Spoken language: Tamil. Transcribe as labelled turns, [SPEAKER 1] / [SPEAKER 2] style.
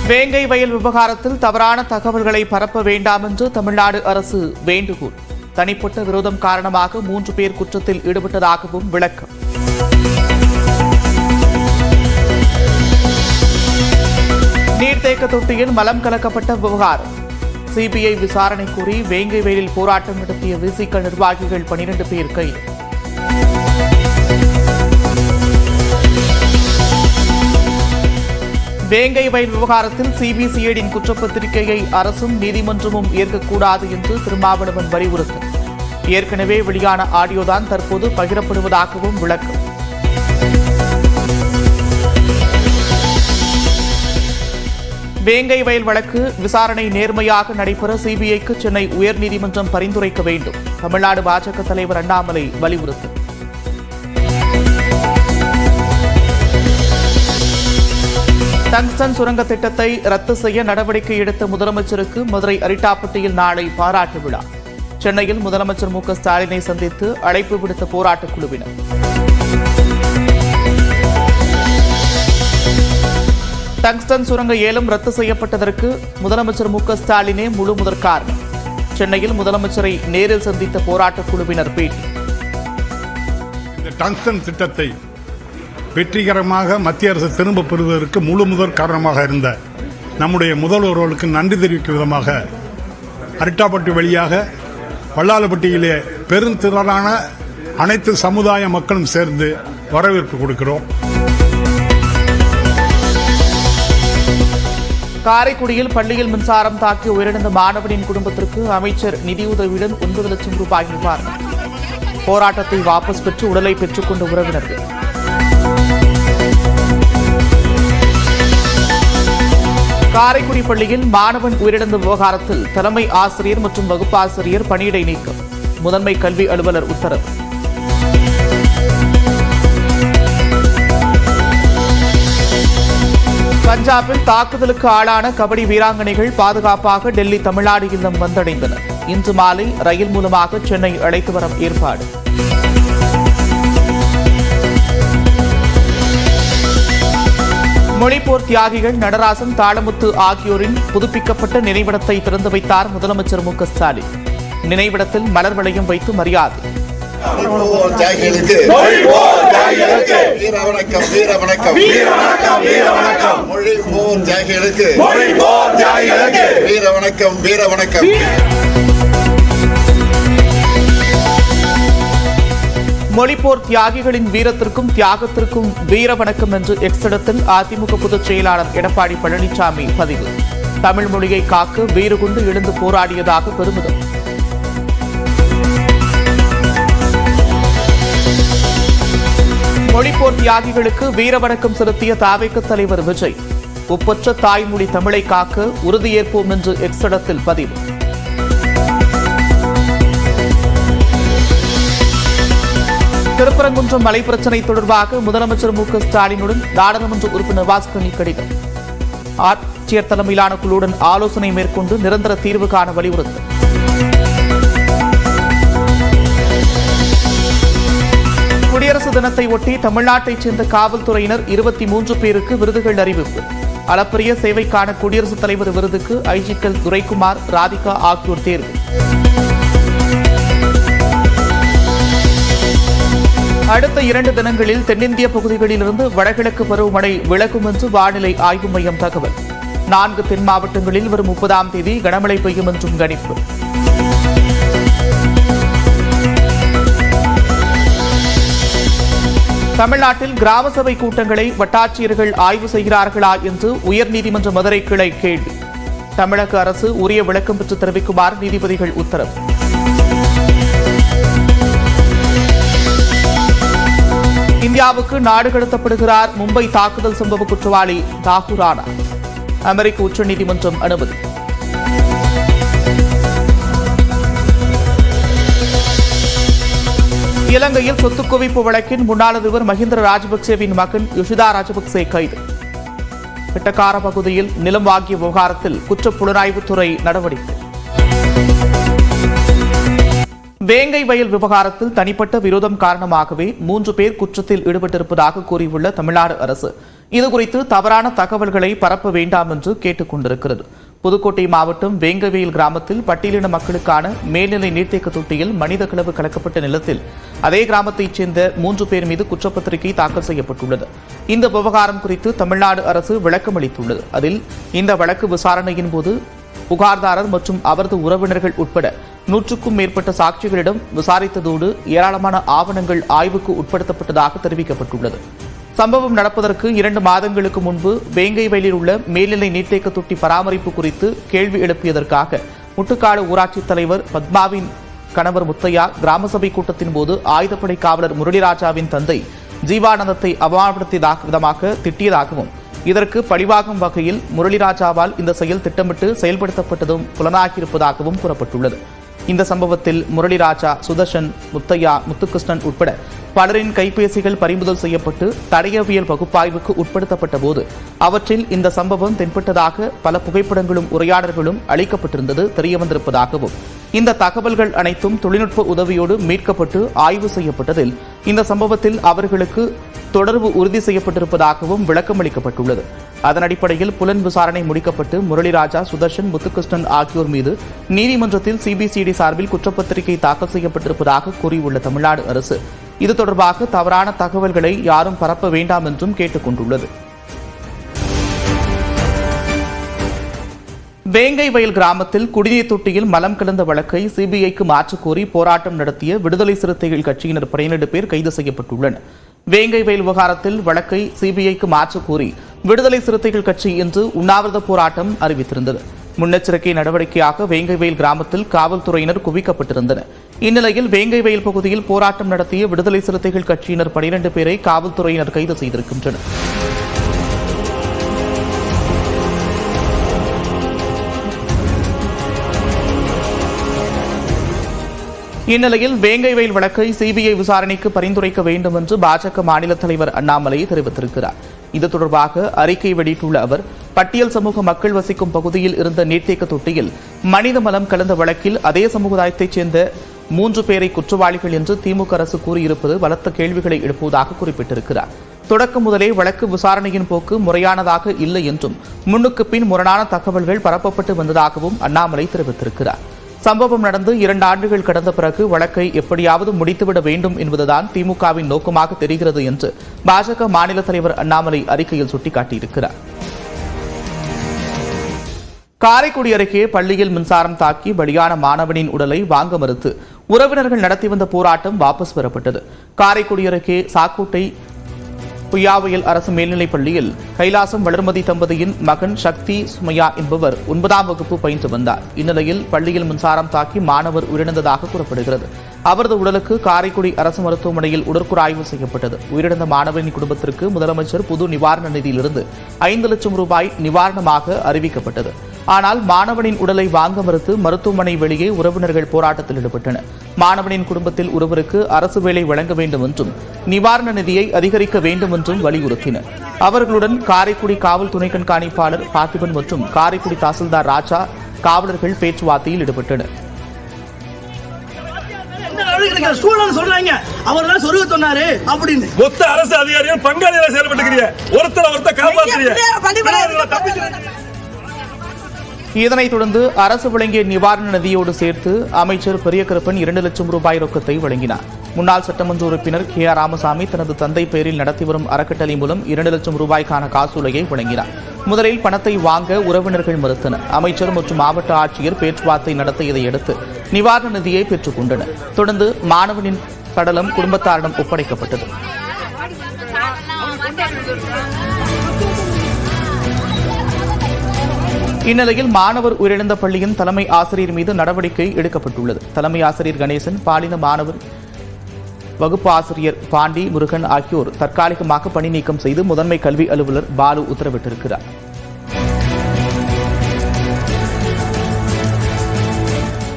[SPEAKER 1] வேங்கை வயல் விவகாரத்தில் தவறான தகவல்களை பரப்ப வேண்டாம் என்று தமிழ்நாடு அரசு வேண்டுகோள். தனிப்பட்ட விரோதம் காரணமாக 3 பேர் குற்றத்தில் ஈடுபட்டதாகவும் விளக்கம். நீர்த்தேக்க தொட்டியில் மலம் கலக்கப்பட்ட விவகாரம். சிபிஐ விசாரணை கோரி வேங்கை வயலில் போராட்டம் நடத்திய விசிக நிர்வாகிகள் 12 பேர் கைது. வேங்கை வயல் விவகாரத்தில் சிபிசிஐடியின் குற்றப்பத்திரிகையை அரசும் நீதிமன்றமும் ஏற்கக்கூடாது என்று திருமாவளவன் வலியுறுத்தல். ஏற்கனவே வெளியான ஆடியோதான் தற்போது பகிரப்படுவதாகவும் விளக்கம். வேங்கை வயல் வழக்கு விசாரணை நேர்மையாக நடைபெற சிபிஐக்கு சென்னை உயர்நீதிமன்றம் பரிந்துரைக்க வேண்டும். தமிழ்நாடு பாஜக தலைவர் அண்ணாமலை வலியுறுத்தல். டங்ஸ்டன் சுரங்க திட்டத்தை ரத்து செய்ய நடவடிக்கை எடுத்த முதலமைச்சருக்கு மதுரை அரிட்டாப்பட்டியில் நாளை பாராட்டு விழா. சென்னையில் முதலமைச்சர் மு க ஸ்டாலினை சந்தித்து அழைப்பு விடுத்த போராட்டக் குழுவினர். டங்ஸ்டன் சுரங்க ஏலம் ரத்து செய்யப்பட்டதற்கு முதலமைச்சர் மு க ஸ்டாலினே முழு முதற் காரணம். சென்னையில் முதலமைச்சரை நேரில் சந்தித்த போராட்டக் குழுவினர் பேட்டி.
[SPEAKER 2] இந்த டங்ஸ்டன் திட்டத்தை வெற்றிகரமாக மத்திய அரசு திரும்ப பெறுவதற்கு முழு முதற் காரணமாக இருந்த நம்முடைய முதல்வர்களுக்கு நன்றி தெரிவிக்கும் விதமாக அரிட்டாப்பட்டி வழியாக வல்லாளப்பட்டியிலே பெருந்திரளான அனைத்து சமுதாய மக்களும் சேர்ந்து வரவேற்பு கொடுக்கிறோம்.
[SPEAKER 1] காரைக்குடியில் பள்ளியில் மின்சாரம் தாக்கி உயிரிழந்த மாணவனின் குடும்பத்திற்கு அமைச்சர் நிதியுதவியுடன் 9 லட்சம் ரூபாய் நிவாரணம். போராட்டத்தை வாபஸ் பெற்று உடலை பெற்றுக் கொண்ட உறவினர்கள். காரைக்குடி பள்ளியில் மாணவன் உயிரிழந்த விவகாரத்தில் தலைமை ஆசிரியர் மற்றும் வகுப்பாசிரியர் பணியிடை நீக்கம். முதன்மை கல்வி அலுவலர் உத்தரவு. பஞ்சாபில் தாக்குதலுக்கு ஆளான கபடி வீராங்கனைகள் பாதுகாப்பாக டெல்லி தமிழ்நாடு இல்லம் வந்தடைந்தனர். இன்று மாலை ரயில் மூலமாக சென்னை அழைத்து வர ஏற்பாடு. மொழிப்போர் தியாகிகள் நடராசன், தாளமுத்து ஆகியோரின் புதுப்பிக்கப்பட்ட நினைவிடத்தை திறந்து வைத்தார் முதலமைச்சர் மு க ஸ்டாலின். நினைவிடத்தில் மலர் வளையம் வைத்து மரியாதை. மொழிப்போர் தியாகிகளின் வீரத்திற்கும் தியாகத்திற்கும் வீர வணக்கம் என்று எக்ஸிடத்தில் அதிமுக பொதுச் செயலாளர் எடப்பாடி பழனிசாமி பதிவு. தமிழ் மொழியை காக்க வீறு கொண்டு எழுந்து போராடியதாக பெருமிதம். மொழிப்போர் தியாகிகளுக்கு வீர வணக்கம் செலுத்திய தவிக தலைவர் விஜய். ஒப்பற்ற தாய்மொழி தமிழை காக்க உறுதியேற்போம் என்று எக்ஸிடத்தில் பதிவு. திருப்பரங்குன்றம் மலை பிரச்சினை தொடர்பாக முதலமைச்சர் மு க ஸ்டாலினுடன் நாடாளுமன்ற உறுப்பினர் வாஸ்கனி கடிதம். ஆட்சியர் தலைமையிலான குழுவுடன் ஆலோசனை மேற்கொண்டு நிரந்தர தீர்வு காண வலியுறுத்தல். குடியரசு தினத்தை ஒட்டி தமிழ்நாட்டைச் சேர்ந்த காவல்துறையினர் 23 பேருக்கு விருதுகள் அறிவிப்பு. அளப்பரிய சேவைக்கான குடியரசுத் தலைவர் விருதுக்கு ஐஜிக்கள் துரைக்குமார், ராதிகா ஆகியோர் தேர்வு. அடுத்த 2 தினங்களில் தென்னிந்திய பகுதிகளிலிருந்து வடகிழக்கு பருவமழை விலகும் என்று வானிலை ஆய்வு மையம் தகவல். 4 தென் மாவட்டங்களில் வரும் 30ஆம் தேதி கனமழை பெய்யும் என்றும் கணிப்பு. தமிழ்நாட்டில் கிராம சபை கூட்டங்களை வட்டாட்சியர்கள் ஆய்வு செய்கிறார்களா என்று உயர்நீதிமன்ற மதுரை கிளை கேள்வி. தமிழக அரசு உரிய விளக்கம் பெற்று தெரிவிக்குமாறு நீதிபதிகள் உத்தரவு. இந்தியாவுக்கு நாடு கடத்தப்படுகிறார் மும்பை தாக்குதல் சம்பவ குற்றவாளி தாகூர் ராணா. அமெரிக்க உச்சநீதிமன்றம் அனுமதி. இலங்கையில் சொத்து குவிப்பு வழக்கின் முன்னாள் அதிபர் மஹிந்த ராஜபக்சேவின் மகன் யோஷிதா ராஜபக்சே கைது. வெட்டக்கார பகுதியில் நிலம் வாங்கிய விவகாரத்தில் குற்றப்புலனாய்வுத்துறை நடவடிக்கை. வேங்கை வயல் விவகாரத்தில் தனிப்பட்ட விரோதம் காரணமாகவே 3 பேர் குற்றத்தில் ஈடுபட்டிருப்பதாக கூறியுள்ள தமிழ்நாடு அரசு இதுகுறித்து தவறான தகவல்களை பரப்ப வேண்டாம் என்று கேட்டுக் கொண்டிருக்கிறது. புதுக்கோட்டை மாவட்டம் வேங்கவேல் கிராமத்தில் பட்டியலின மக்களுக்கான மேல்நிலை நீர்த்தேக்க தொட்டியில் மனித கலவு கலக்கப்பட்ட நிலத்தில் அதே கிராமத்தைச் சேர்ந்த 3 பேர் மீது குற்றப்பத்திரிகை தாக்கல் செய்யப்பட்டுள்ளது. இந்த விவகாரம் குறித்து தமிழ்நாடு அரசு விளக்கம் அளித்துள்ளது. அதில் இந்த வழக்கு விசாரணையின் போது புகார்தாரர் மற்றும் அவரது உறவினர்கள் உட்பட 100க்கும் மேற்பட்ட சாட்சிகளிடம் விசாரித்ததோடு ஏராளமான ஆவணங்கள் ஆய்வுக்கு உட்படுத்தப்பட்டதாக தெரிவிக்கப்பட்டுள்ளது. சம்பவம் நடப்பதற்கு 2 மாதங்களுக்கு முன்பு வேங்கைவயலில் உள்ள மேல்நிலை நீர்த்தேக்க தொட்டி பராமரிப்பு குறித்து கேள்வி எழுப்பியதற்காக முட்டுக்காடு ஊராட்சித் தலைவர் பத்மாவின் கணவர் முத்தையா கிராம சபை கூட்டத்தின் போது ஆயுதப்படை காவலர் முரளிராஜாவின் தந்தை ஜீவானந்தத்தை அவமானப்படுத்தியதாக விதமாக திட்டியதாகவும் இதற்கு பழிவாகும் வகையில் முரளிராஜாவால் இந்த செயல் திட்டமிட்டு செயல்படுத்தப்பட்டதும் புலனாகியிருப்பதாகவும் கூறப்பட்டுள்ளது. இந்த சம்பவத்தில் முரளிராஜா, சுதர்ஷன், முத்தையா, முத்துகிருஷ்ணன் உட்பட பலரின் கைபேசிகள் பறிமுதல் செய்யப்பட்டு தடயவியல் பகுப்பாய்வுக்கு உட்படுத்தப்பட்ட போது அவற்றில் இந்த சம்பவம் தென்பட்டதாக பல புகைப்படங்களும் உரையாடல்களும் அளிக்கப்பட்டிருந்தது தெரியவந்திருப்பதாகவும் இந்த தகவல்கள் அனைத்தும் தொழில்நுட்ப உதவியோடு மீட்கப்பட்டு ஆய்வு செய்யப்பட்டதில் இந்த சம்பவத்தில் அவர்களுக்கு தொடர்பு உறுதி செய்யப்பட்டிருப்பதாகவும் விளக்கம் அளிக்கப்பட்டுள்ளது. அதன் அடிப்படையில் புலன் விசாரணை முடிக்கப்பட்டு முரளிராஜா, சுதர்ஷன், முத்துகிருஷ்ணன் ஆகியோர் மீது நீதிமன்றத்தில் சிபிசிஐடி சார்பில் குற்றப்பத்திரிகை தாக்கல் செய்யப்பட்டிருப்பதாக கூறியுள்ள தமிழ்நாடு அரசு இது தொடர்பாக தவறான தகவல்களை யாரும் பரப்ப வேண்டாம் என்றும் கேட்டுக் கொண்டுள்ளது. வேங்கைவயல் கிராமத்தில் குடிநீர் தொட்டியில் மலம் கலந்த வழக்கை சிபிஐக்கு மாற்றக் கோரி போராட்டம் நடத்திய விடுதலை சிறுத்தைகள் கட்சியினர் 12 பேர் கைது செய்யப்பட்டுள்ளனர். வேங்கைவயல் விவகாரத்தில் வழக்கை சிபிஐக்கு மாற்றக் கோரி விடுதலை சிறுத்தைகள் கட்சி இன்று உண்ணாவிரத போராட்டம் அறிவித்திருந்தது. முன்னெச்சரிக்கை நடவடிக்கையாக வேங்கைவயல் கிராமத்தில் காவல்துறையினர் குவிக்கப்பட்டிருந்தனர். இந்நிலையில் வேங்கைவயல் பகுதியில் போராட்டம் நடத்திய விடுதலை சிறுத்தைகள் கட்சியினர் 12 பேரை காவல்துறையினர் கைது செய்திருக்கின்றனர். இந்நிலையில் வேங்கைவயல் வழக்கை சிபிஐ விசாரணைக்கு பரிந்துரைக்க வேண்டும் என்று பாஜக மாநில தலைவர் அண்ணாமலை தெரிவித்திருக்கிறார். இது தொடர்பாக அறிக்கை வெளியிட்டுள்ள அவர், பட்டியல் சமூக மக்கள் வசிக்கும் பகுதியில் இருந்த நீர்த்தேக்க தொட்டியில் மனித மலம் கலந்த வழக்கில் அதே சமுதாயத்தைச் சேர்ந்த 3 பேரை குற்றவாளிகள் என்று திமுக அரசு கூறியிருப்பது பலத்த கேள்விகளை எழுப்புவதாக குறிப்பிட்டிருக்கிறார். தொடக்கம் முதலே வழக்கு விசாரணையின் போக்கு முறையானதாக இல்லை என்றும் முன்னுக்கு பின் முரணான தகவல்கள் பரப்பப்பட்டு வந்ததாகவும் அண்ணாமலை தெரிவித்திருக்கிறார். சம்பவம் நடந்து 2 ஆண்டுகள் கடந்த பிறகு வழக்கை எப்படியாவது முடித்துவிட வேண்டும் என்பதுதான் திமுகவின் நோக்கமாக தெரிகிறது என்று பாஜக மாநில தலைவர் அண்ணாமலை அறிக்கையில் சுட்டிக்காட்டியிருக்கிறார். காரைக்குடி அருகே பள்ளியில் மின்சாரம் தாக்கி பலியான மாணவனின் உடலை வாங்க மறுத்து உறவினர்கள் நடத்தி வந்த போராட்டம் வாபஸ் பெறப்பட்டது. காரைக்குடி அருகே சாக்கோட்டை புய்யாவயல் அரசு மேல்நிலைப் பள்ளியில் கைலாசம் வளர்மதி தம்பதியின் மகன் சக்தி சுமையா என்பவர் 9ஆம் வகுப்பு பயின்று வந்தார். இந்நிலையில் பள்ளியில் மின்சாரம் தாக்கி மாணவர் உயிரிழந்ததாக கூறப்படுகிறது. அவரது உடலுக்கு காரைக்குடி அரசு மருத்துவமனையில் உடற்கூறாய்வு செய்யப்பட்டது. உயிரிழந்த மாணவரின் குடும்பத்திற்கு முதலமைச்சர் புது நிவாரண நிதியிலிருந்து 5 லட்சம் ரூபாய் நிவாரணமாக அறிவிக்கப்பட்டது. ஆனால் மாணவனின் உடலை வாங்க மறுத்து மருத்துவமனை வெளியே உறவினர்கள் போராட்டத்தில் ஈடுபட்டனர். மாணவனின் குடும்பத்தில் ஒருவருக்கு அரசு வேலை வழங்க வேண்டும் என்றும் நிவாரண நிதியை அதிகரிக்க வேண்டும் என்றும் வலியுறுத்தினர். அவர்களுடன் காரைக்குடி காவல் துணை கண்காணிப்பாளர் பார்த்திபன் மற்றும் காரைக்குடி தாசில்தார் ராஜா காவலர்கள் பேச்சுவார்த்தையில் ஈடுபட்டனர். இதனைத் தொடர்ந்து அரசு வழங்கிய நிவாரண நிதியோடு சேர்த்து அமைச்சர் பெரியகருப்பன் 2 லட்சம் ரூபாய் ரொக்கத்தை வழங்கினார். முன்னாள் சட்டமன்ற உறுப்பினர் KR ராமசாமி தனது தந்தை பெயரில் நடத்தி வரும் அறக்கட்டளை மூலம் 2 லட்சம் ரூபாய்க்கான காசோலையை வழங்கினார். முதலில் பணத்தை வாங்க உறவினர்கள் மறுத்தனர். அமைச்சர் மற்றும் மாவட்ட ஆட்சியர் பேச்சுவார்த்தை நடத்தியதை அடுத்து நிவாரண நிதியை பெற்றுக் கொண்டனர். தொடர்ந்து மாணவனின் சடலம் குடும்பத்தாரிடம் ஒப்படைக்கப்பட்டது. இந்நிலையில் மாணவர் உயிரிழந்த பள்ளியின் தலைமை ஆசிரியர் மீது நடவடிக்கை எடுக்கப்பட்டுள்ளது. தலைமை ஆசிரியர் கணேசன், பாலின மாணவர் வகுப்பு ஆசிரியர் பாண்டி, முருகன் ஆகியோர் தற்காலிகமாக பணி நீக்கம் செய்து முதன்மை கல்வி அலுவலர் பாலு உத்தரவிட்டிருக்கிறார்.